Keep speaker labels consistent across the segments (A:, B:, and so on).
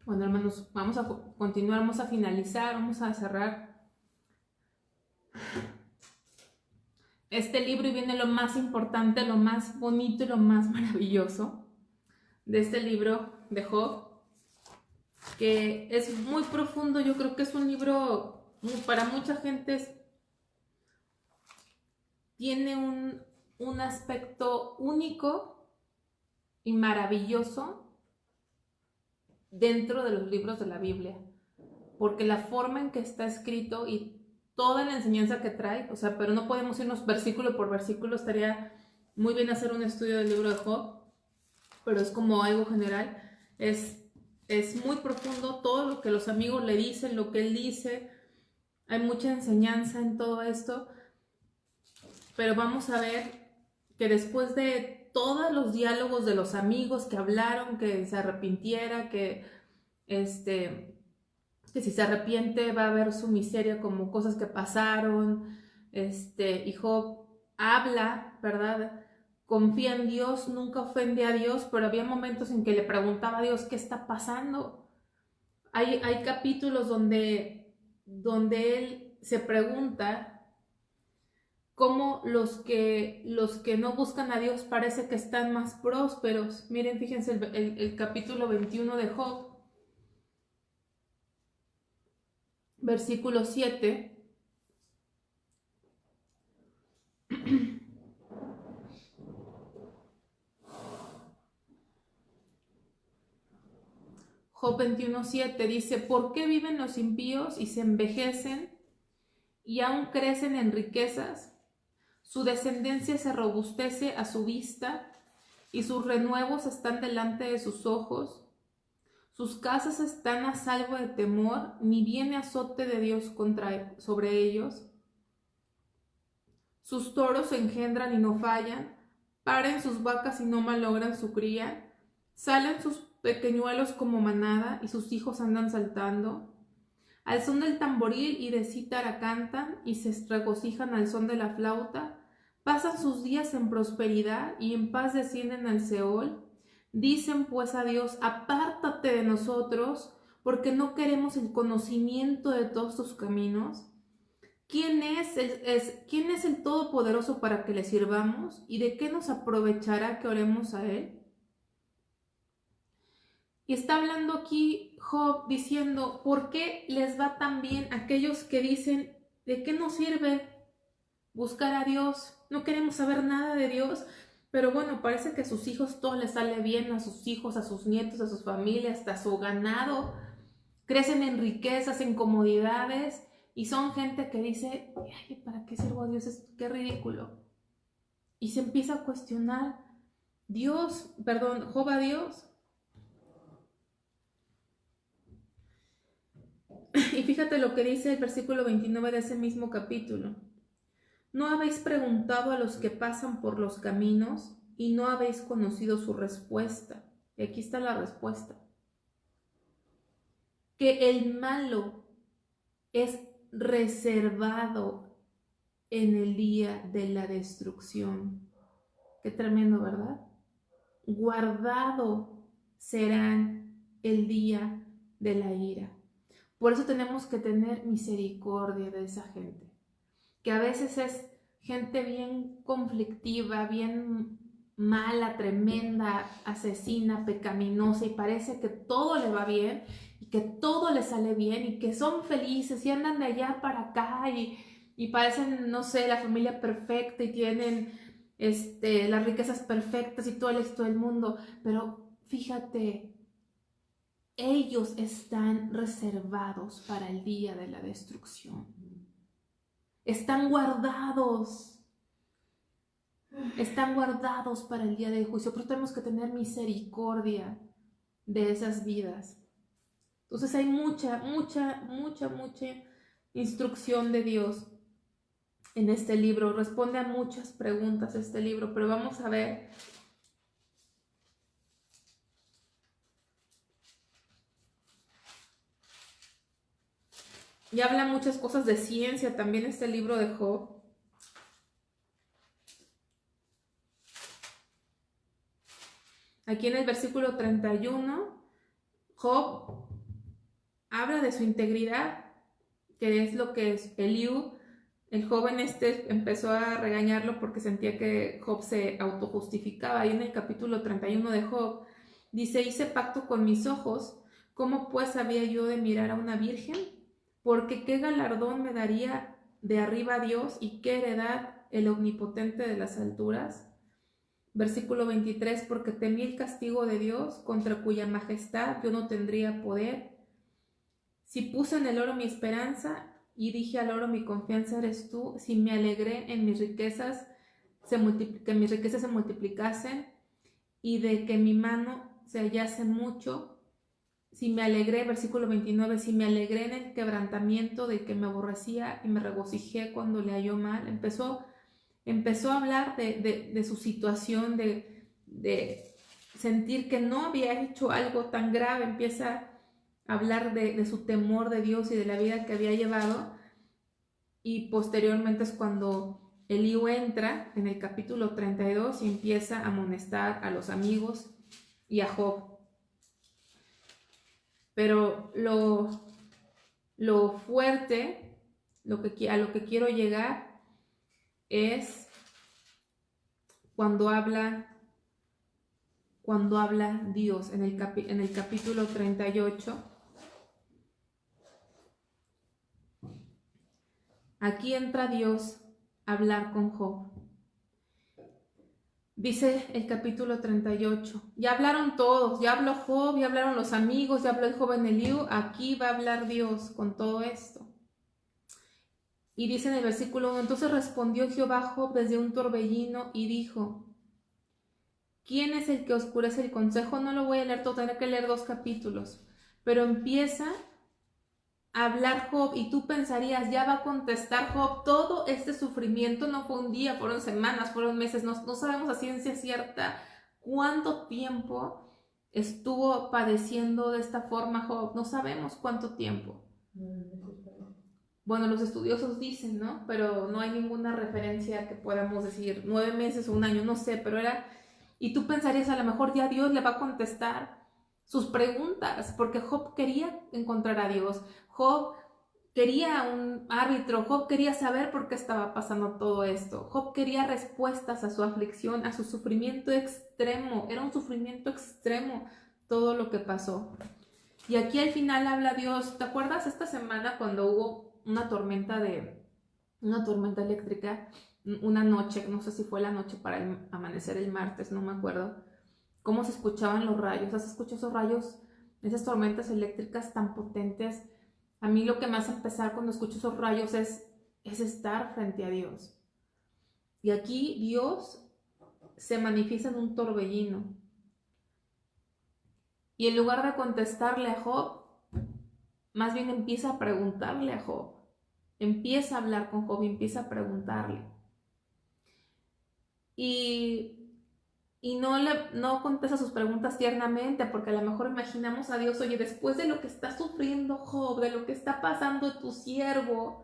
A: Bueno, hermanos, vamos a continuar, vamos a finalizar, vamos a cerrar este libro y viene lo más importante, lo más bonito y lo más maravilloso de este libro de Job, que es muy profundo. Yo creo que es un libro, para mucha gente tiene un aspecto único y maravilloso dentro de los libros de la Biblia, porque la forma en que está escrito y toda la enseñanza que trae, o sea, pero no podemos irnos versículo por versículo, estaría muy bien hacer un estudio del libro de Job, pero es como algo general, es muy profundo todo lo que los amigos le dicen, lo que él dice, hay mucha enseñanza en todo esto, pero vamos a ver que después de todos los diálogos de los amigos que hablaron, que se arrepintiera, que si se arrepiente va a ver su miseria como cosas que pasaron, y Job habla, ¿verdad? Confía en Dios, nunca ofende a Dios, pero había momentos en que le preguntaba a Dios qué está pasando. Hay capítulos donde él se pregunta cómo los que no buscan a Dios parece que están más prósperos. Miren, fíjense el capítulo 21 de Job, versículo 7. Job 21:7 dice: ¿por qué viven los impíos y se envejecen y aún crecen en riquezas? Su descendencia se robustece a su vista y sus renuevos están delante de sus ojos. Sus casas están a salvo de temor, ni viene azote de Dios sobre ellos. Sus toros engendran y no fallan, paren sus vacas y no malogran su cría, salen sus pequeñuelos como manada y sus hijos andan saltando. Al son del tamboril y de cítara cantan y se regocijan al son de la flauta. Pasan sus días en prosperidad y en paz descienden al Seol. Dicen pues a Dios: apártate de nosotros, porque no queremos el conocimiento de todos tus caminos. ¿Quién es el Todopoderoso para que le sirvamos? ¿Y de qué nos aprovechará que oremos a Él? Y está hablando aquí Job diciendo: ¿por qué les va tan bien a aquellos que dicen: ¿de qué nos sirve buscar a Dios? No queremos saber nada de Dios. Pero bueno, parece que a sus hijos todo les sale bien, a sus hijos, a sus nietos, a sus familias, hasta su ganado. Crecen en riquezas, en comodidades, y son gente que dice: ay, ¿para qué sirvo a Dios? Qué ridículo. Y se empieza a cuestionar Job a Dios. Y fíjate lo que dice el versículo 29 de ese mismo capítulo. ¿No habéis preguntado a los que pasan por los caminos y no habéis conocido su respuesta? Y aquí está la respuesta. Que el malo es reservado en el día de la destrucción. Qué tremendo, ¿verdad? Guardado serán el día de la ira. Por eso tenemos que tener misericordia de esa gente, que a veces es gente bien conflictiva, bien mala, tremenda, asesina, pecaminosa, y parece que todo le va bien y que todo le sale bien y que son felices y andan de allá para acá y parecen, no sé, la familia perfecta y tienen las riquezas perfectas y todo el éxito del mundo. Pero fíjate, ellos están reservados para el día de la destrucción. Están guardados para el día del juicio. Pero tenemos que tener misericordia de esas vidas. Entonces hay mucha instrucción de Dios en este libro. Responde a muchas preguntas este libro, pero vamos a ver. Y habla muchas cosas de ciencia también este libro de Job. Aquí en el versículo 31, Job habla de su integridad, que es lo que es Eliú. El joven empezó a regañarlo porque sentía que Job se autojustificaba. Ahí en el capítulo 31 de Job dice: hice pacto con mis ojos, ¿cómo pues había yo de mirar a una virgen? Porque qué galardón me daría de arriba Dios y qué heredad el omnipotente de las alturas. Versículo 23, porque temí el castigo de Dios, contra cuya majestad yo no tendría poder. Si puse en el oro mi esperanza y dije al oro mi confianza eres tú, si me alegré en mis riquezas, que mis riquezas se multiplicasen y de que mi mano se hallase mucho, si me alegré, versículo 29, si me alegré en el quebrantamiento del que me aborrecía y me regocijé cuando le halló mal. Empezó a hablar de su situación, de sentir que no había hecho algo tan grave. Empieza a hablar de su temor de Dios y de la vida que había llevado. Y posteriormente es cuando Eliú entra en el capítulo 32 y empieza a amonestar a los amigos y a Job. Pero lo fuerte, a lo que quiero llegar es cuando habla Dios en el capítulo 38. Aquí entra Dios a hablar con Job. Dice el capítulo 38, ya hablaron todos, ya habló Job, ya hablaron los amigos, ya habló el joven Eliú, aquí va a hablar Dios con todo esto. Y dice en el versículo 1, entonces respondió Jehová a Job desde un torbellino y dijo: ¿quién es el que oscurece el consejo? No lo voy a leer todo, tendré que leer 2 capítulos, pero empieza a hablar Job y tú pensarías, ya va a contestar Job. Todo este sufrimiento no fue un día, fueron semanas, fueron meses, no sabemos a ciencia cierta cuánto tiempo estuvo padeciendo de esta forma Job, no sabemos cuánto tiempo. Bueno, los estudiosos dicen, ¿no? Pero no hay ninguna referencia que podamos decir 9 meses o un año, no sé, pero era... Y tú pensarías, a lo mejor ya Dios le va a contestar sus preguntas, porque Job quería encontrar a Dios, Job quería un árbitro, Job quería saber por qué estaba pasando todo esto, Job quería respuestas a su aflicción, a su sufrimiento extremo, era un sufrimiento extremo todo lo que pasó. Y aquí al final habla Dios. ¿Te acuerdas esta semana cuando hubo una tormenta eléctrica, una noche, no sé si fue la noche para el amanecer el martes, no me acuerdo, cómo se escuchaban los rayos? ¿Has escuchado esos rayos, esas tormentas eléctricas tan potentes? A mí lo que me hace empezar cuando escucho esos rayos es estar frente a Dios. Y aquí Dios se manifiesta en un torbellino. Y en lugar de contestarle a Job, más bien empieza a preguntarle a Job. Empieza a hablar con Job y empieza a preguntarle. Y no contesta sus preguntas tiernamente, porque a lo mejor imaginamos a Dios, oye, después de lo que está sufriendo Job, de lo que está pasando tu siervo,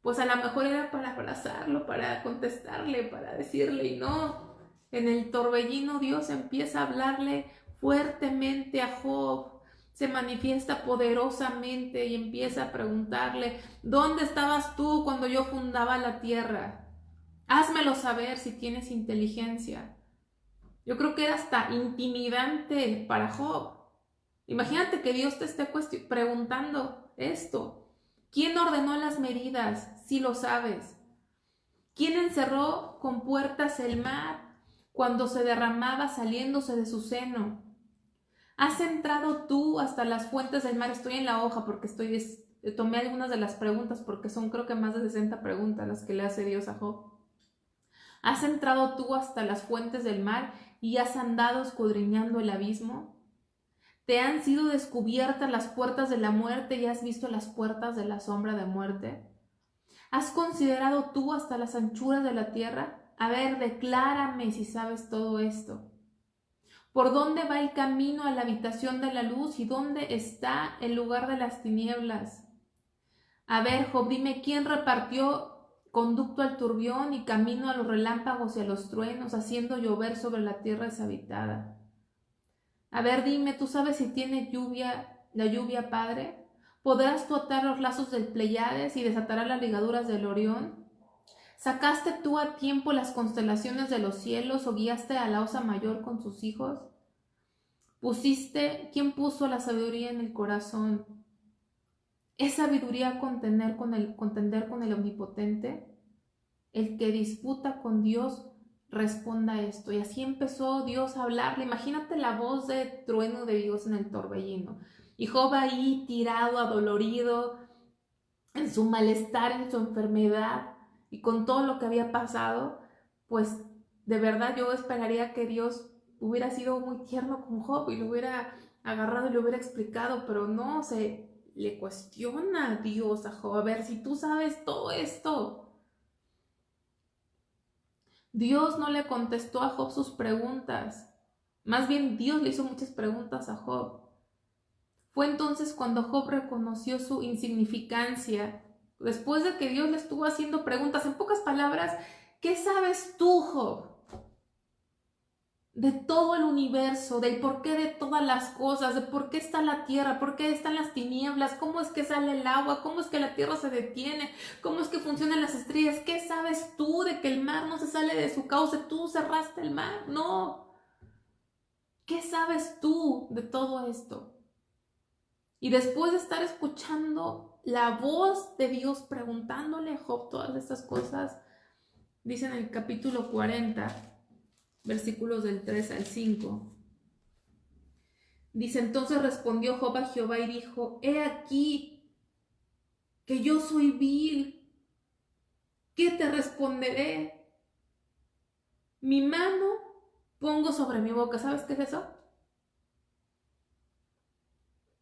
A: pues a lo mejor era para abrazarlo, para contestarle, para decirle, y no. En el torbellino Dios empieza a hablarle fuertemente a Job, se manifiesta poderosamente y empieza a preguntarle: ¿dónde estabas tú cuando yo fundaba la tierra? Házmelo saber si tienes inteligencia. Yo creo que era hasta intimidante para Job. Imagínate que Dios te esté preguntando esto. ¿Quién ordenó las medidas? Si lo sabes. ¿Quién encerró con puertas el mar cuando se derramaba saliéndose de su seno? ¿Has entrado tú hasta las fuentes del mar? Estoy en la hoja porque tomé algunas de las preguntas porque son creo que más de 60 preguntas las que le hace Dios a Job. ¿Has entrado tú hasta las fuentes del mar y has andado escudriñando el abismo? ¿Te han sido descubiertas las puertas de la muerte y has visto las puertas de la sombra de muerte? ¿Has considerado tú hasta las anchuras de la tierra? A ver, declárame si sabes todo esto. ¿Por dónde va el camino a la habitación de la luz y dónde está el lugar de las tinieblas? A ver, Job, dime, ¿quién repartió conducto al turbión y camino a los relámpagos y a los truenos, haciendo llover sobre la tierra deshabitada? A ver, dime, ¿tú sabes si tiene la lluvia, Padre? ¿Podrás tú atar los lazos del Pleiades y desatarás las ligaduras del Orión? ¿Sacaste tú a tiempo las constelaciones de los cielos o guiaste a la osa mayor con sus hijos? ¿Quién puso la sabiduría en el corazón? ¿Es sabiduría contender con el Omnipotente? El que disputa con Dios responda esto. Y así empezó Dios a hablarle. Imagínate la voz de trueno de Dios en el torbellino. Y Job ahí tirado, adolorido, en su malestar, en su enfermedad y con todo lo que había pasado, pues de verdad yo esperaría que Dios hubiera sido muy tierno con Job y lo hubiera agarrado y lo hubiera explicado, pero no, se le cuestiona a Dios a Job: a ver, si tú sabes todo esto. Dios no le contestó a Job sus preguntas, más bien Dios le hizo muchas preguntas a Job. Fue entonces cuando Job reconoció su insignificancia, después de que Dios le estuvo haciendo preguntas. En pocas palabras, ¿qué sabes tú, Job, de todo el universo, del porqué de todas las cosas, de por qué está la tierra, por qué están las tinieblas, cómo es que sale el agua, cómo es que la tierra se detiene, cómo es que funcionan las estrellas? ¿Qué sabes tú de que el mar no se sale de su cauce? ¿Tú cerraste el mar? No. ¿Qué sabes tú de todo esto? Y después de estar escuchando la voz de Dios preguntándole a Job todas estas cosas, dice en el capítulo 40, versículos del 3 al 5. Dice: entonces respondió Job a Jehová y dijo: he aquí que yo soy vil. ¿Qué te responderé? Mi mano pongo sobre mi boca. ¿Sabes qué es eso?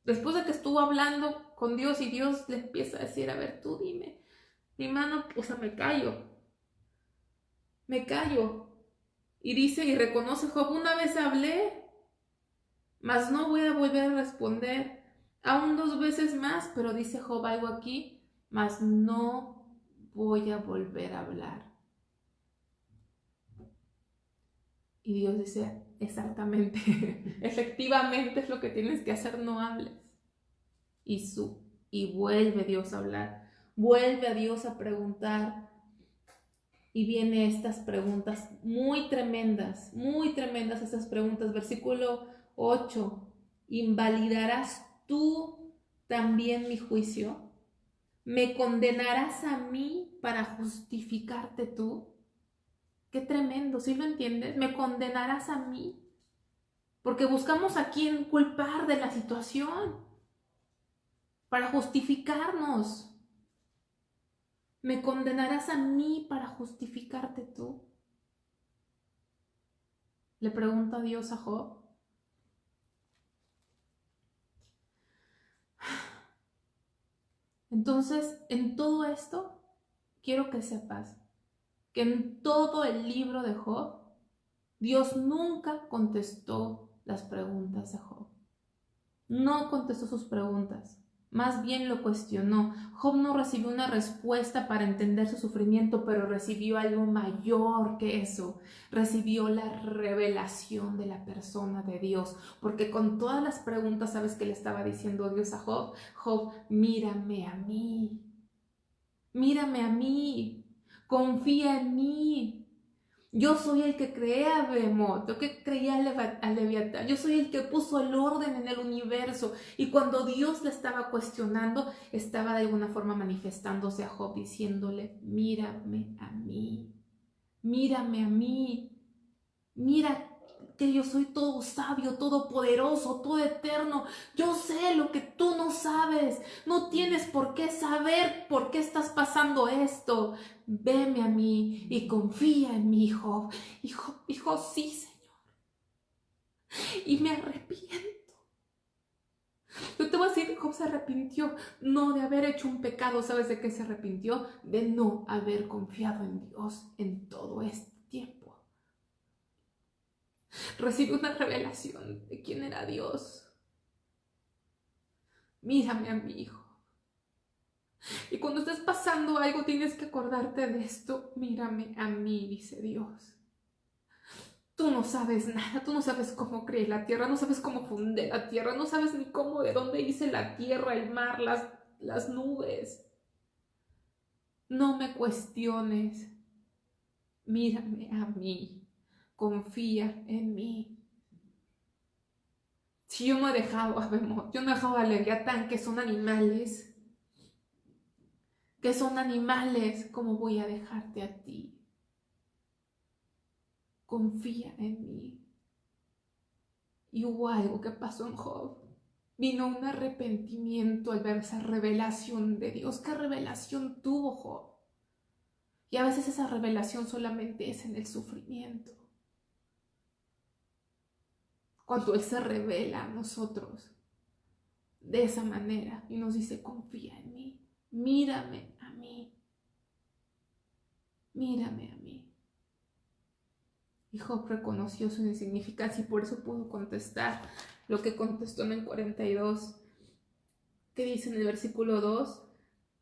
A: Después de que estuvo hablando con Dios y Dios le empieza a decir: a ver, tú dime. Mi mano, o sea, me callo. Y dice y reconoce Job: una vez hablé, mas no voy a volver a responder. Aún 2 veces más, pero dice Job algo aquí: mas no voy a volver a hablar. Y Dios dice: exactamente, efectivamente es lo que tienes que hacer, no hables. Y vuelve Dios a hablar, vuelve a Dios a preguntar. Y vienen estas preguntas muy tremendas estas preguntas. Versículo 8. ¿Invalidarás tú también mi juicio? ¿Me condenarás a mí para justificarte tú? Qué tremendo, ¿sí lo entiendes? ¿Me condenarás a mí? Porque buscamos a quién culpar de la situación para justificarnos. ¿Me condenarás a mí para justificarte tú? Le pregunta Dios a Job. Entonces, en todo esto, quiero que sepas que en todo el libro de Job, Dios nunca contestó las preguntas de Job. No contestó sus preguntas. más bien lo cuestionó. Job no recibió una respuesta para entender su sufrimiento, pero recibió algo mayor que eso. Recibió la revelación de la persona de Dios, porque con todas las preguntas, ¿sabes qué le estaba diciendo Dios a Job? Job, mírame a mí, confía en mí. Yo soy el que creé a Behemoth, yo que creé a Leviatán, yo soy el que puso el orden en el universo. Y cuando Dios le estaba cuestionando, estaba de alguna forma manifestándose a Job diciéndole, mírame a mí, mira que yo soy todo sabio, todopoderoso, todo eterno. Yo sé lo que tú no sabes. No tienes por qué saber por qué estás pasando esto. Veme a mí y confía en mí, Job. Hijo, sí, Señor. Y me arrepiento. Yo te voy a decir, Job se arrepintió no de haber hecho un pecado. ¿Sabes de qué se arrepintió? De no haber confiado en Dios en todo este tiempo. Recibió una revelación de quién era Dios. Mírame a mi hijo. Y cuando estés pasando algo tienes que acordarte de esto. Mírame a mí, dice Dios. Tú no sabes nada, tú no sabes cómo creé la tierra, no sabes cómo fundé la tierra, no sabes ni cómo, de dónde hice la tierra, el mar, las nubes. No me cuestiones. Mírame a mí. Confía en mí. Si yo no he dejado a Behemoth, yo no he dejado a Leviatán, que son animales, ¿cómo voy a dejarte a ti? Confía en mí. Y hubo algo que pasó en Job. Vino un arrepentimiento al ver esa revelación de Dios. ¿Qué revelación tuvo Job? Y a veces esa revelación solamente es en el sufrimiento. Cuando Él se revela a nosotros de esa manera y nos dice, confía en mí, mírame a mí, mírame a mí. Y Job reconoció su insignificancia y por eso pudo contestar lo que contestó en el 42, que dice en el versículo 2,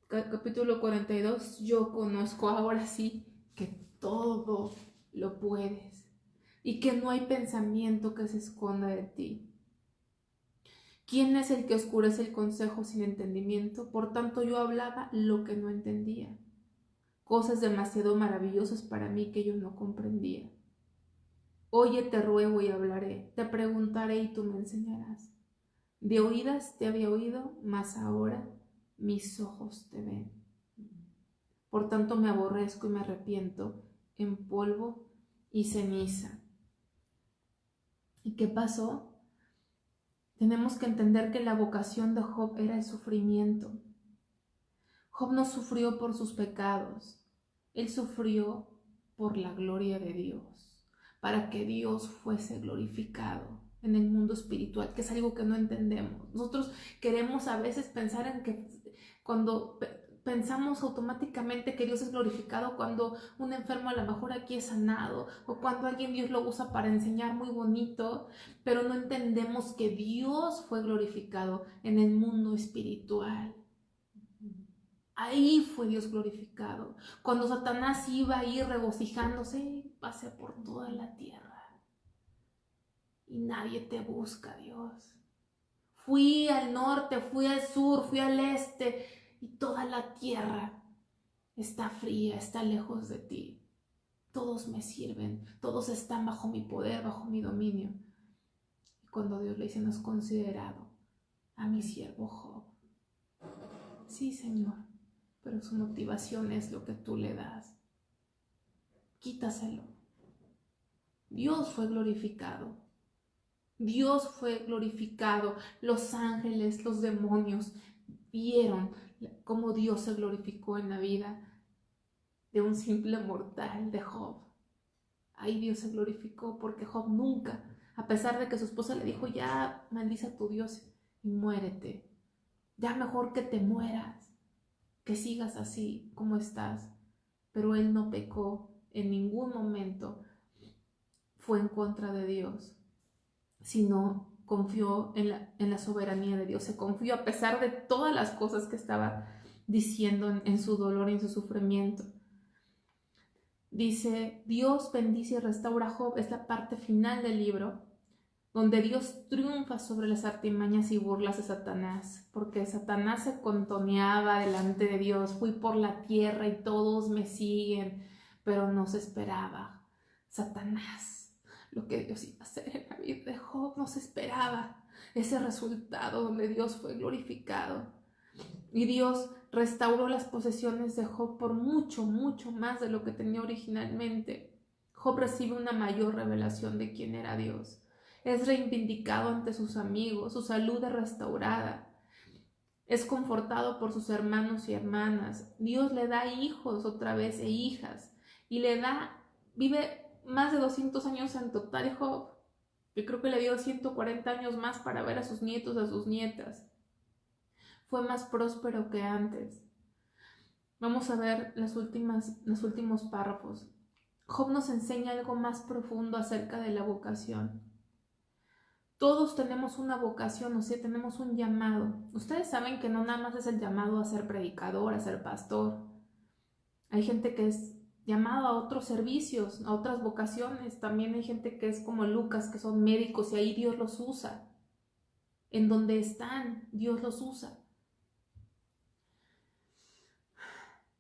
A: capítulo 42, yo conozco ahora sí que todo lo puedes y que no hay pensamiento que se esconda de ti. ¿Quién es el que oscurece el consejo sin entendimiento? Por tanto yo hablaba lo que no entendía, cosas demasiado maravillosas para mí que yo no comprendía. Oye, te ruego y hablaré, te preguntaré y tú me enseñarás. De oídas te había oído, mas ahora mis ojos te ven. Por tanto me aborrezco y me arrepiento en polvo y ceniza. ¿Y qué pasó? Tenemos que entender que la vocación de Job era el sufrimiento. Job no sufrió por sus pecados, él sufrió por la gloria de Dios, para que Dios fuese glorificado en el mundo espiritual, que es algo que no entendemos. Nosotros queremos a veces pensar en que cuando pensamos automáticamente que Dios es glorificado cuando un enfermo a lo mejor aquí es sanado o cuando alguien Dios lo usa para enseñar muy bonito, pero no entendemos que Dios fue glorificado en el mundo espiritual. Ahí fue Dios glorificado. Cuando Satanás iba ahí regocijándose, pasé por toda la tierra y nadie te busca, Dios. Fui al norte, fui al sur, fui al este y toda la tierra está fría, está lejos de ti. Todos me sirven, todos están bajo mi poder, bajo mi dominio. Y cuando Dios le dice, no has considerado a mi siervo Job. Sí, Señor, pero su motivación es lo que tú le das. Quítaselo. Dios fue glorificado. Dios fue glorificado. Los ángeles, los demonios vieron cómo Dios se glorificó en la vida de un simple mortal, de Job. Ahí Dios se glorificó porque Job nunca, a pesar de que su esposa le dijo, ya maldice a tu Dios y muérete. Ya mejor que te mueras, que sigas así como estás. Pero él no pecó en ningún momento, fue en contra de Dios, sino confió en la soberanía de Dios, se confió a pesar de todas las cosas que estaba diciendo en su dolor y en su sufrimiento. Dice, Dios bendice y restaura a Job, es la parte final del libro, donde Dios triunfa sobre las artimañas y burlas de Satanás, porque Satanás se contoneaba delante de Dios, fui por la tierra y todos me siguen, pero no se esperaba Satanás lo que Dios iba a hacer en la vida de Job, no se esperaba ese resultado donde Dios fue glorificado. Y Dios restauró las posesiones de Job por mucho, mucho más de lo que tenía originalmente. Job recibe una mayor revelación de quién era Dios. Es reivindicado ante sus amigos, su salud es restaurada. Es confortado por sus hermanos y hermanas. Dios le da hijos otra vez e hijas. Y vive más de 200 años en total Job. Yo creo que le dio 140 años más para ver a sus nietos, a sus nietas. Fue más próspero que antes. Vamos a ver los últimos párrafos. Job nos enseña algo más profundo acerca de la vocación. Todos tenemos una vocación, o sea, tenemos un llamado. Ustedes saben que no nada más es el llamado a ser predicador, a ser pastor. Hay gente que es llamado a otros servicios, a otras vocaciones. También hay gente que es como Lucas, que son médicos y ahí Dios los usa. En donde están, Dios los usa.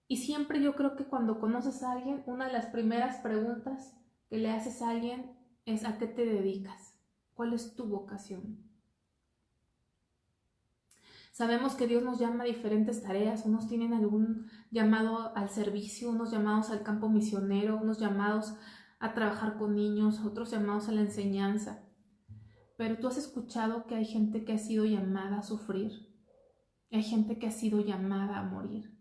A: Y siempre yo creo que cuando conoces a alguien, una de las primeras preguntas que le haces a alguien es ¿a qué te dedicas? ¿Cuál es tu vocación? Sabemos que Dios nos llama a diferentes tareas. Unos tienen algún llamado al servicio, unos llamados al campo misionero, unos llamados a trabajar con niños, otros llamados a la enseñanza. Pero tú has escuchado que hay gente que ha sido llamada a sufrir. Hay gente que ha sido llamada a morir.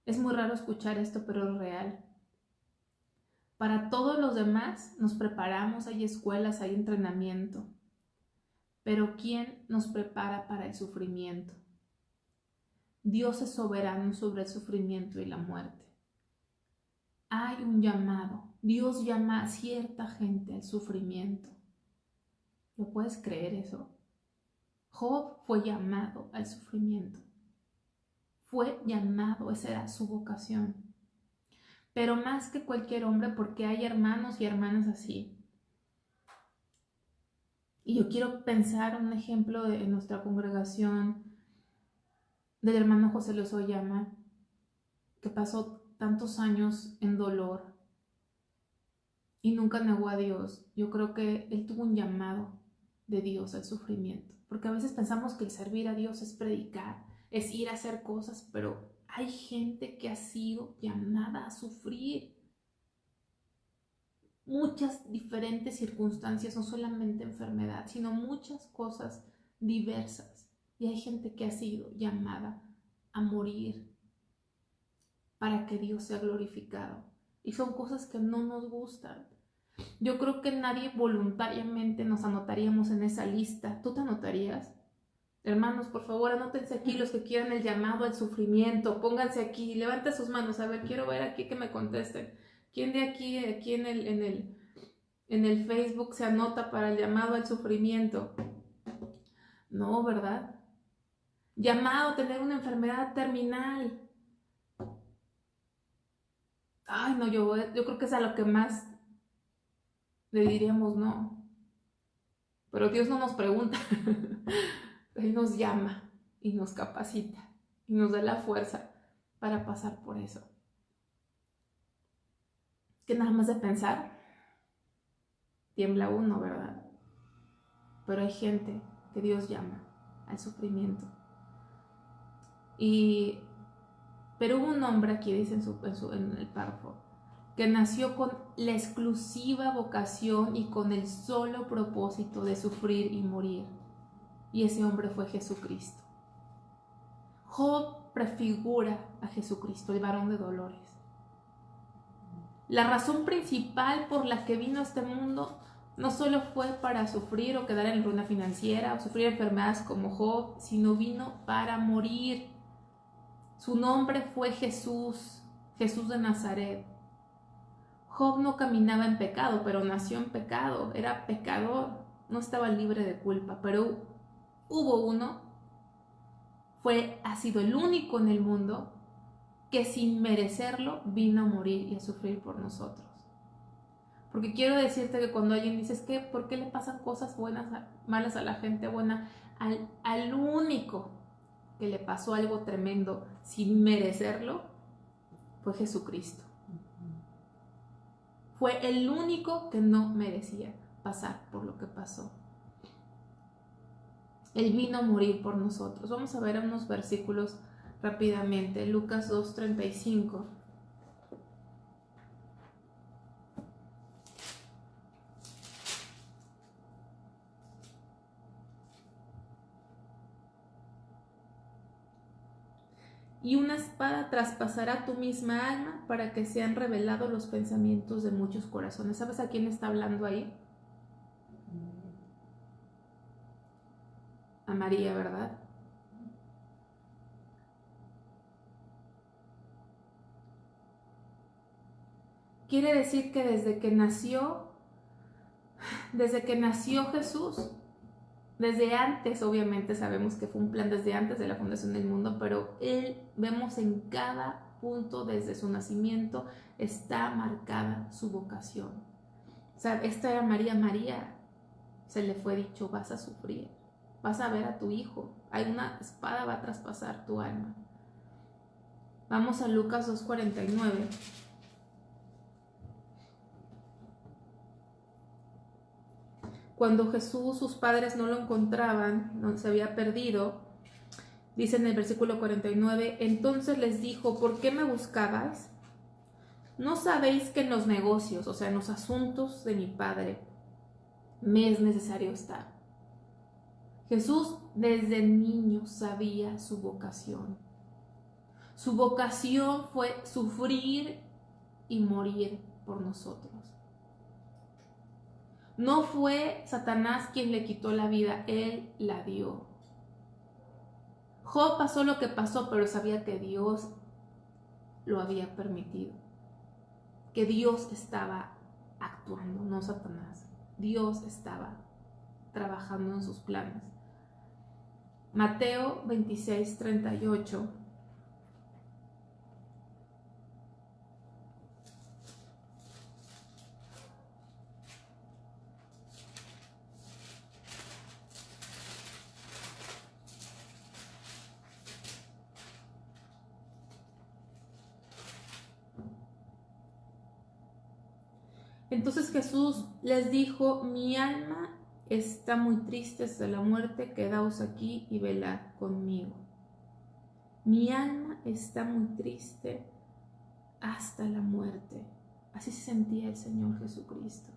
A: Es muy raro escuchar esto, pero es real. Para todos los demás nos preparamos, hay escuelas, hay entrenamiento. Pero ¿quién nos prepara para el sufrimiento? Dios es soberano sobre el sufrimiento y la muerte. Hay un llamado. Dios llama a cierta gente al sufrimiento. ¿Lo puedes creer eso? Job fue llamado al sufrimiento. Fue llamado, esa era su vocación. Pero más que cualquier hombre, porque hay hermanos y hermanas así. Y yo quiero pensar un ejemplo en nuestra congregación del hermano José Lozoyama, que pasó tantos años en dolor y nunca negó a Dios. Yo creo que él tuvo un llamado de Dios al sufrimiento, porque a veces pensamos que el servir a Dios es predicar, es ir a hacer cosas, pero hay gente que ha sido llamada a sufrir muchas diferentes circunstancias, no solamente enfermedad, sino muchas cosas diversas. Y hay gente que ha sido llamada a morir para que Dios sea glorificado. Y son cosas que no nos gustan. Yo creo que nadie voluntariamente nos anotaríamos en esa lista. ¿Tú te anotarías? Hermanos, por favor, anótense aquí los que quieran el llamado al sufrimiento. Pónganse aquí, levanten sus manos. A ver, quiero ver aquí que me contesten. ¿Quién de aquí en el Facebook se anota para el llamado al sufrimiento? No, ¿verdad? Llamado a tener una enfermedad terminal. Ay, no, yo creo que es a lo que más le diríamos no. Pero Dios no nos pregunta. Él nos llama y nos capacita y nos da la fuerza para pasar por eso. Que nada más de pensar, tiembla uno, ¿verdad? Pero hay gente que Dios llama al sufrimiento. Pero hubo un hombre aquí, dice en el párrafo, que nació con la exclusiva vocación y con el solo propósito de sufrir y morir. Y ese hombre fue Jesucristo. Job prefigura a Jesucristo, el varón de dolores. La razón principal por la que vino a este mundo no solo fue para sufrir o quedar en ruina financiera o sufrir enfermedades como Job, sino vino para morir. Su nombre fue Jesús, Jesús de Nazaret. Job no caminaba en pecado, pero nació en pecado, era pecador, no estaba libre de culpa, pero hubo uno, ha sido el único en el mundo que sin merecerlo vino a morir y a sufrir por nosotros. Porque quiero decirte que cuando alguien dice, es que ¿por qué le pasan cosas malas a la gente buena? Al único que le pasó algo tremendo sin merecerlo fue Jesucristo. Fue el único que no merecía pasar por lo que pasó. Él vino a morir por nosotros. Vamos a ver unos versículos rápidamente. Lucas 2:35. Y una espada traspasará tu misma alma para que sean revelados los pensamientos de muchos corazones. ¿Sabes a quién está hablando ahí? A María, ¿verdad? Quiere decir que desde que nació Jesús, desde antes, obviamente sabemos que fue un plan desde antes de la fundación del mundo, pero vemos en cada punto desde su nacimiento está marcada su vocación. O sea, esta era María, se le fue dicho, vas a sufrir, vas a ver a tu hijo, hay una espada va a traspasar tu alma. Vamos a Lucas 2:49. Cuando Jesús, sus padres no lo encontraban, no se había perdido, dice en el versículo 49, entonces les dijo, ¿por qué me buscabais? ¿No sabéis que en los negocios, o sea, en los asuntos de mi Padre, me es necesario estar? Jesús desde niño sabía su vocación. Su vocación fue sufrir y morir por nosotros. No fue Satanás quien le quitó la vida, él la dio. Job pasó lo que pasó, pero sabía que Dios lo había permitido. Que Dios estaba actuando, no Satanás. Dios estaba trabajando en sus planes. Mateo 26:38. Entonces Jesús les dijo, mi alma está muy triste hasta la muerte, quedaos aquí y velad conmigo. Mi alma está muy triste hasta la muerte. Así se sentía el Señor Jesucristo.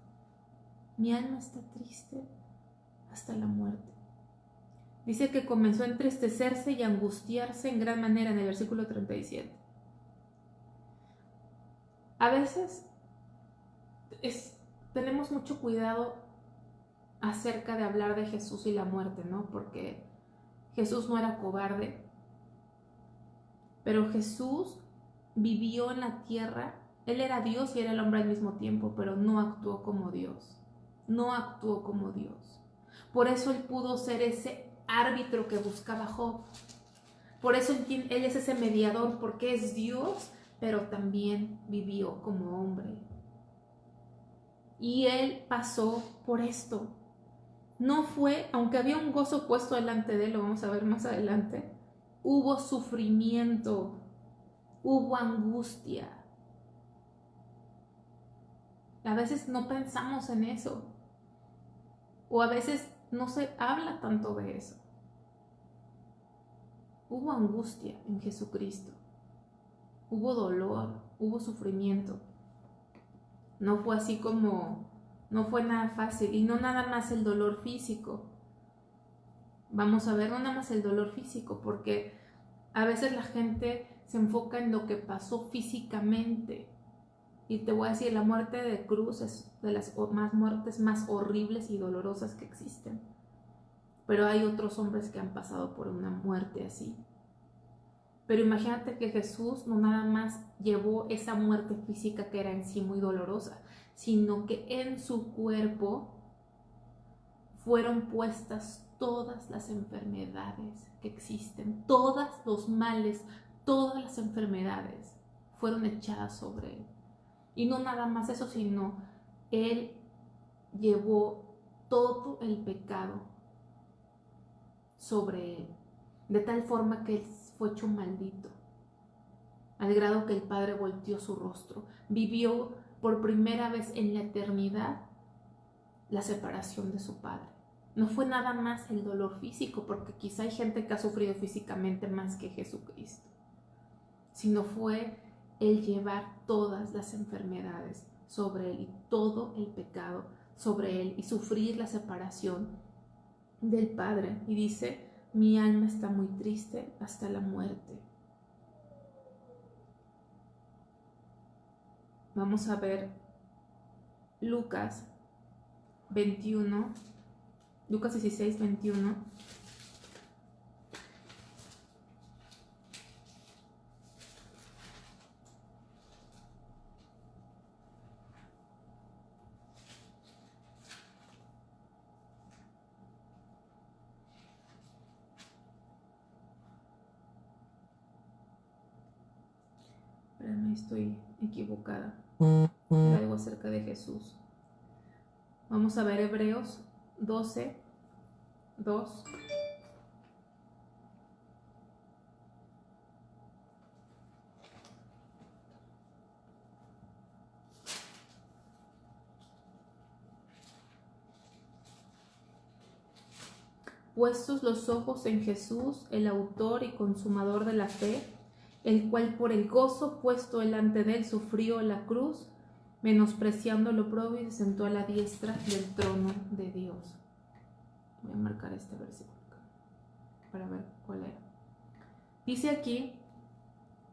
A: Mi alma está triste hasta la muerte. Dice que comenzó a entristecerse y a angustiarse en gran manera en el versículo 37. A veces tenemos mucho cuidado acerca de hablar de Jesús y la muerte, ¿no? Porque Jesús no era cobarde, pero Jesús vivió en la tierra. Él era Dios y era el hombre al mismo tiempo, pero no actuó como Dios. No actuó como Dios. Por eso él pudo ser ese árbitro que buscaba Job. Por eso él es ese mediador, porque es Dios, pero también vivió como hombre. Y él pasó por esto. No fue, aunque había un gozo puesto delante de él, lo vamos a ver más adelante, hubo sufrimiento, hubo angustia. A veces no pensamos en eso, o a veces no se habla tanto de eso. Hubo angustia en Jesucristo, hubo dolor, hubo sufrimiento. No fue así como, no fue nada fácil, y no nada más el dolor físico. Vamos a ver, no nada más el dolor físico, porque a veces la gente se enfoca en lo que pasó físicamente. Y te voy a decir, la muerte de cruz es de las muertes más horribles y dolorosas que existen. Pero hay otros hombres que han pasado por una muerte así. Pero imagínate que Jesús no nada más llevó esa muerte física que era en sí muy dolorosa, sino que en su cuerpo fueron puestas todas las enfermedades que existen, todos los males, todas las enfermedades fueron echadas sobre él. Y no nada más eso, sino él llevó todo el pecado sobre él, de tal forma que él fue hecho maldito, al grado que el Padre volteó su rostro, vivió por primera vez en la eternidad la separación de su Padre. No fue nada más el dolor físico, porque quizá hay gente que ha sufrido físicamente más que Jesucristo, sino fue el llevar todas las enfermedades sobre él y todo el pecado sobre él y sufrir la separación del Padre. Y dice, mi alma está muy triste hasta la muerte. Vamos a ver Lucas 21, Lucas 16, 21. Espérame, estoy equivocada. Era algo acerca de Jesús. Vamos a ver Hebreos 12, 2. Puestos los ojos en Jesús, el autor y consumador de la fe, el cual por el gozo puesto delante de él sufrió la cruz, menospreciando lo oprobio y se sentó a la diestra del trono de Dios. Voy a marcar este versículo para ver cuál era. Dice aquí,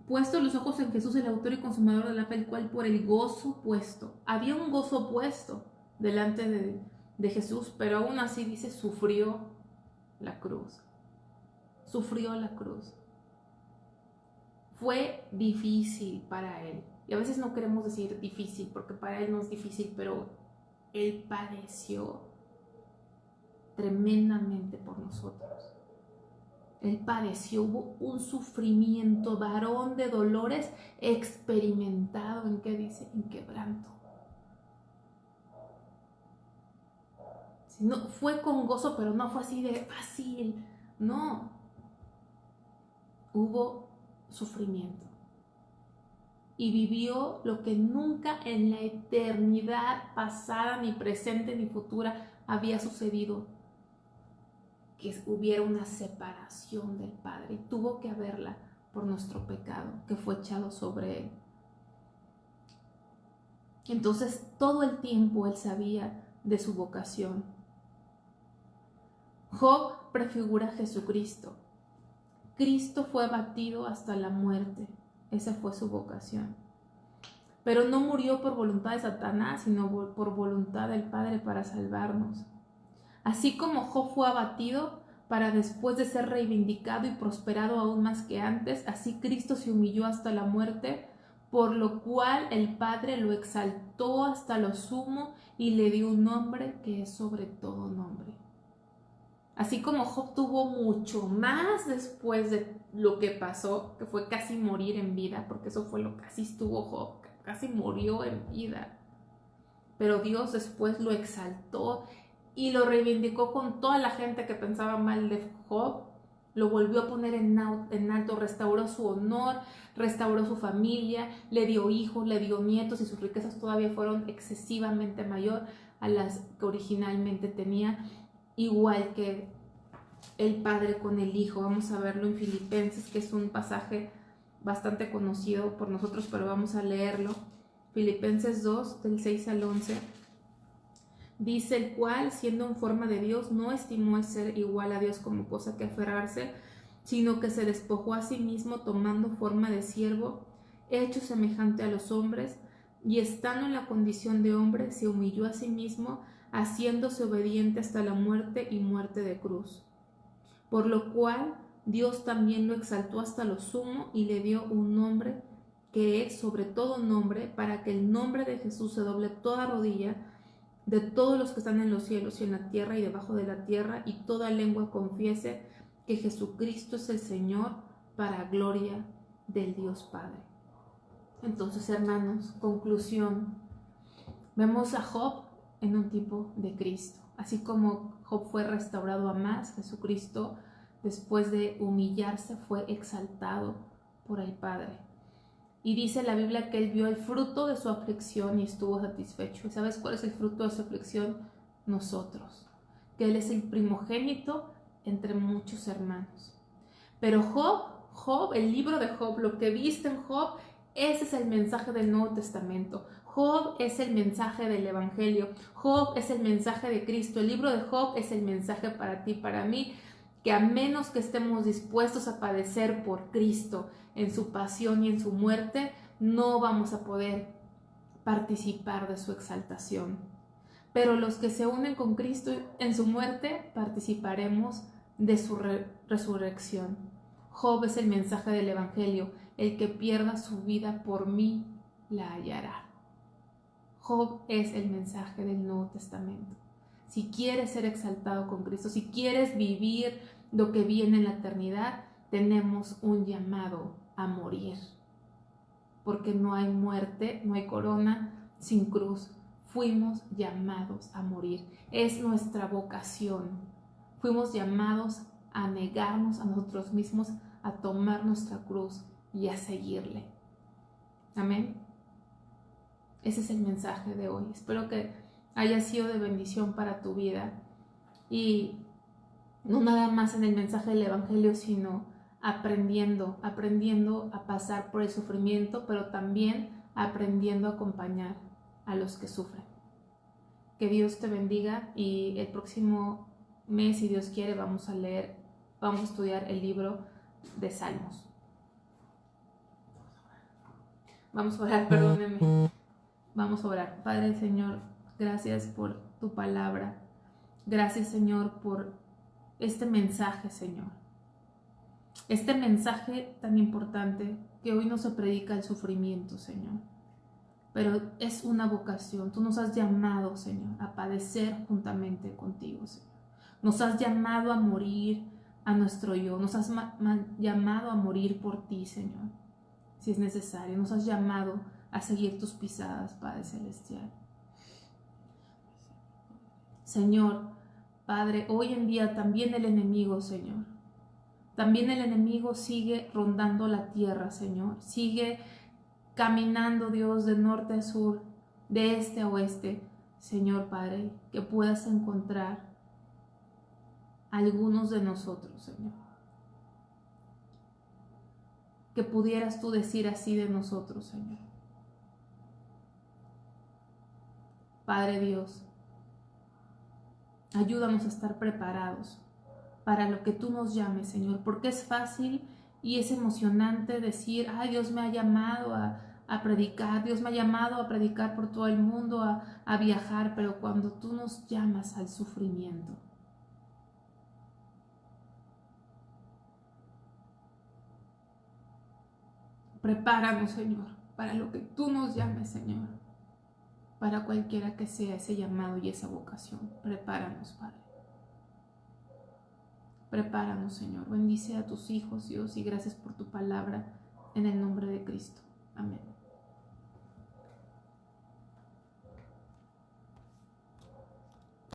A: puestos los ojos en Jesús, el autor y consumador de la fe, el cual por el gozo puesto, había un gozo puesto delante de Jesús, pero aún así dice, sufrió la cruz. Sufrió la cruz. Fue difícil para él. Y a veces no queremos decir difícil, porque para él no es difícil, pero él padeció tremendamente por nosotros. Él padeció, hubo un sufrimiento, varón de dolores, experimentado, ¿en qué dice? En quebranto. No, fue con gozo, pero no fue así de fácil, no. Hubo sufrimiento. Y vivió lo que nunca en la eternidad pasada, ni presente, ni futura, había sucedido. Que hubiera una separación del Padre. Y tuvo que haberla por nuestro pecado, que fue echado sobre él. Entonces, todo el tiempo él sabía de su vocación. Job prefigura a Jesucristo. Cristo fue abatido hasta la muerte. Esa fue su vocación. Pero no murió por voluntad de Satanás, sino por voluntad del Padre para salvarnos. Así como Job fue abatido para después de ser reivindicado y prosperado aún más que antes, así Cristo se humilló hasta la muerte, por lo cual el Padre lo exaltó hasta lo sumo y le dio un nombre que es sobre todo nombre. Así como Job tuvo mucho más después de lo que pasó, que fue casi morir en vida, porque eso fue lo que casi estuvo Job, casi murió en vida. Pero Dios después lo exaltó y lo reivindicó con toda la gente que pensaba mal de Job. Lo volvió a poner en alto, restauró su honor, restauró su familia, le dio hijos, le dio nietos y sus riquezas todavía fueron excesivamente mayor a las que originalmente tenía. Igual que el padre con el hijo. Vamos a verlo en Filipenses, que es un pasaje bastante conocido por nosotros, pero vamos a leerlo. Filipenses 2, del 6 al 11. Dice, el cual, siendo en forma de Dios, no estimó el ser igual a Dios como cosa que aferrarse, sino que se despojó a sí mismo, tomando forma de siervo, hecho semejante a los hombres, y estando en la condición de hombre, se humilló a sí mismo, haciéndose obediente hasta la muerte y muerte de cruz. Por lo cual Dios también lo exaltó hasta lo sumo y le dio un nombre que es sobre todo nombre, para que el nombre de Jesús se doble toda rodilla de todos los que están en los cielos y en la tierra y debajo de la tierra, y toda lengua confiese que Jesucristo es el Señor, para gloria del Dios Padre. Entonces, hermanos, conclusión, vemos a Job en un tipo de Cristo. Así como Job fue restaurado a más, Jesucristo, después de humillarse, fue exaltado por el Padre. Y dice la Biblia que él vio el fruto de su aflicción y estuvo satisfecho. ¿Y sabes cuál es el fruto de su aflicción? Nosotros. Que él es el primogénito entre muchos hermanos. Pero Job, el libro de Job, lo que viste en Job, ese es el mensaje del Nuevo Testamento. Job es el mensaje del Evangelio. Job es el mensaje de Cristo. El libro de Job es el mensaje para ti, para mí, que a menos que estemos dispuestos a padecer por Cristo en su pasión y en su muerte, no vamos a poder participar de su exaltación. Pero los que se unen con Cristo en su muerte, participaremos de su resurrección. Job es el mensaje del Evangelio. El que pierda su vida por mí, la hallará. Job es el mensaje del Nuevo Testamento. Si quieres ser exaltado con Cristo, si quieres vivir lo que viene en la eternidad, tenemos un llamado a morir. Porque no hay muerte, no hay corona sin cruz. Fuimos llamados a morir. Es nuestra vocación. Fuimos llamados a negarnos a nosotros mismos, a tomar nuestra cruz y a seguirle. Amén. Ese es el mensaje de hoy. Espero que haya sido de bendición para tu vida. Y no nada más en el mensaje del Evangelio, sino aprendiendo a pasar por el sufrimiento, pero también aprendiendo a acompañar a los que sufren. Que Dios te bendiga, y el próximo mes, si Dios quiere, vamos a estudiar el libro de Salmos. Vamos a orar, perdónenme. Vamos a orar. Padre, Señor, gracias por tu palabra. Gracias, Señor, por este mensaje, Señor. Este mensaje tan importante que hoy no se predica el sufrimiento, Señor. Pero es una vocación. Tú nos has llamado, Señor, a padecer juntamente contigo, Señor. Nos has llamado a morir a nuestro yo. Nos has llamado a morir por ti, Señor, si es necesario. Nos has llamado a seguir tus pisadas, Padre Celestial. Señor, Padre, hoy en día también el enemigo, Señor, también el enemigo sigue rondando la tierra, Señor. Sigue caminando, Dios, de norte a sur, de este a oeste. Señor, Padre, que puedas encontrar a algunos de nosotros, Señor. Que pudieras tú decir así de nosotros, Señor. Padre Dios, ayúdanos a estar preparados para lo que tú nos llames, Señor, porque es fácil y es emocionante decir, ay, Dios me ha llamado a predicar, Dios me ha llamado a predicar por todo el mundo, a viajar, pero cuando tú nos llamas al sufrimiento, prepáranos, Señor, para lo que tú nos llames, Señor, para cualquiera que sea ese llamado y esa vocación. Prepáranos, Padre. Prepáranos, Señor. Bendice a tus hijos, Dios, y gracias por tu palabra, en el nombre de Cristo. Amén.